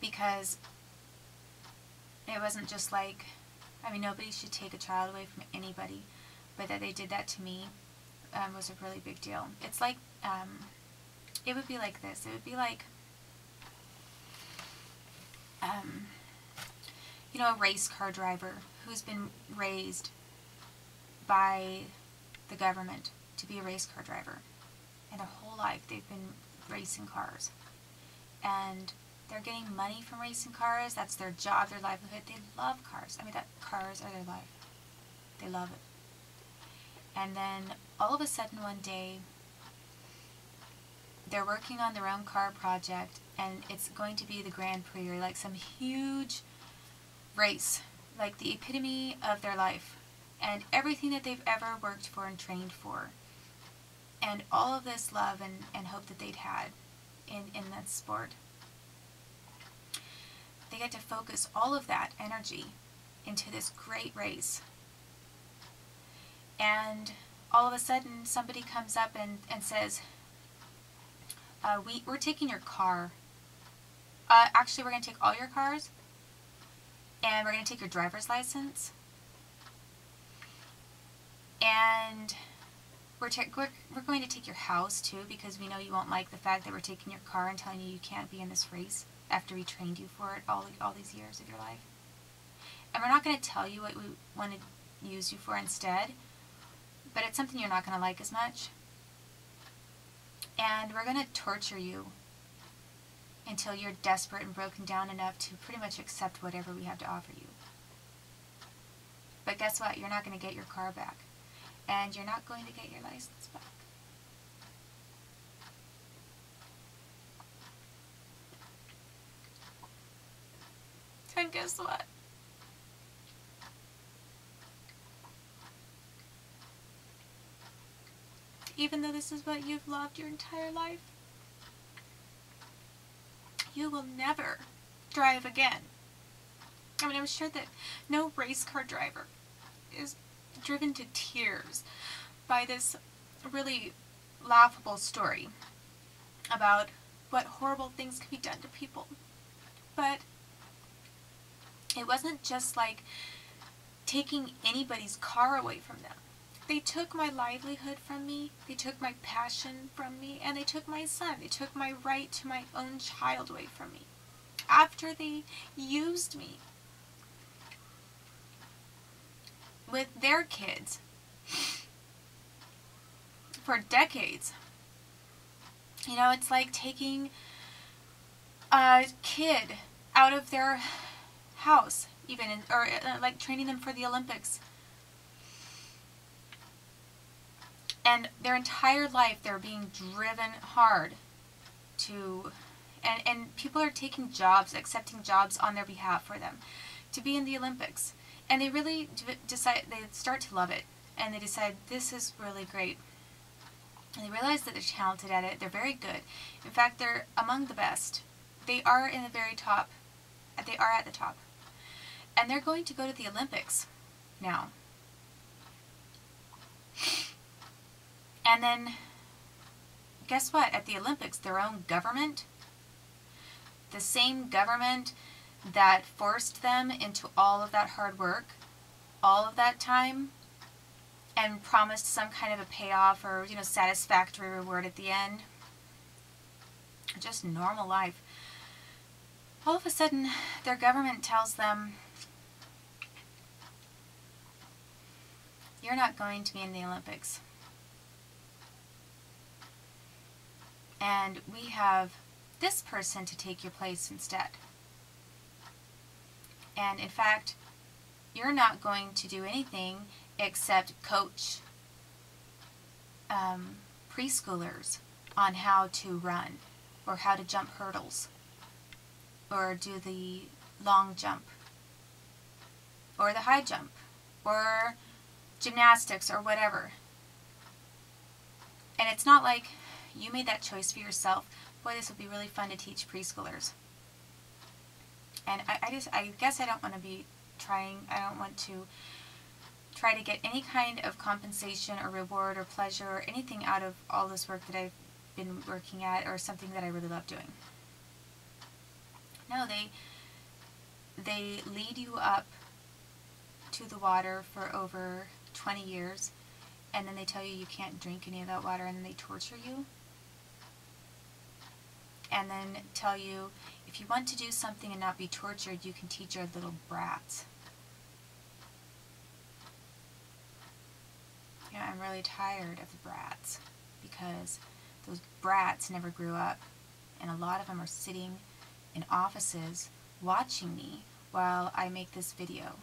because it wasn't just like, I mean, nobody should take a child away from anybody, but that they did that to me was a really big deal. It's like, it would be like this. It would be like, you know, a race car driver who's been raised by the government to be a race car driver. And their whole life they've been racing cars. And they're getting money from racing cars. That's their job, their livelihood. They love cars. I mean, that cars are their life. They love it. And then all of a sudden one day, they're working on their own car project, and it's going to be the Grand Prix, or like some huge race, like the epitome of their life, and everything that they've ever worked for and trained for, and all of this love and hope that they'd had in that sport. They get to focus all of that energy into this great race. And all of a sudden, somebody comes up and says, we're taking your car. Actually, we're going to take all your cars, and we're going to take your driver's license, and we're going to take your house too, because we know you won't like the fact that we're taking your car and telling you can't be in this race after we trained you for it all these years of your life. And we're not going to tell you what we want to use you for instead, but it's something you're not going to like as much. And we're going to torture you until you're desperate and broken down enough to pretty much accept whatever we have to offer you. But guess what? You're not going to get your car back. And you're not going to get your license back. And guess what? Even though this is what you've loved your entire life, you will never drive again. I mean, I'm sure that no race car driver is driven to tears by this really laughable story about what horrible things can be done to people. But it wasn't just like taking anybody's car away from them. They took my livelihood from me, they took my passion from me, and they took my son. They took my right to my own child away from me. After they used me with their kids for decades. You know, it's like taking a kid out of their house, even, or like training them for the Olympics. And their entire life they're being driven hard to, and people are taking jobs, accepting jobs on their behalf for them to be in the Olympics. And they really decide, they start to love it, and they decide this is really great. And they realize that they're talented at it, they're very good. In fact, they're among the best. They are in the very top. They are at the top. And they're going to go to the Olympics now. And then, guess what? At the Olympics, their own government, the same government that forced them into all of that hard work, all of that time, and promised some kind of a payoff or, you know, satisfactory reward at the end, just normal life. All of a sudden, their government tells them, you're not going to be in the Olympics. And we have this person to take your place instead. And in fact, you're not going to do anything except coach preschoolers on how to run, or how to jump hurdles, or do the long jump, or the high jump, or gymnastics, or whatever. And it's not like you made that choice for yourself. Boy, this would be really fun to teach preschoolers. And I guess I don't want to be I don't want to try to get any kind of compensation or reward or pleasure or anything out of all this work that I've been working at, or something that I really love doing. No, they lead you up to the water for over 20 years, and then they tell you you can't drink any of that water, and then they torture you. And then tell you, if you want to do something and not be tortured, you can teach our little brats. You know, I'm really tired of the brats, because those brats never grew up, and a lot of them are sitting in offices watching me while I make this video.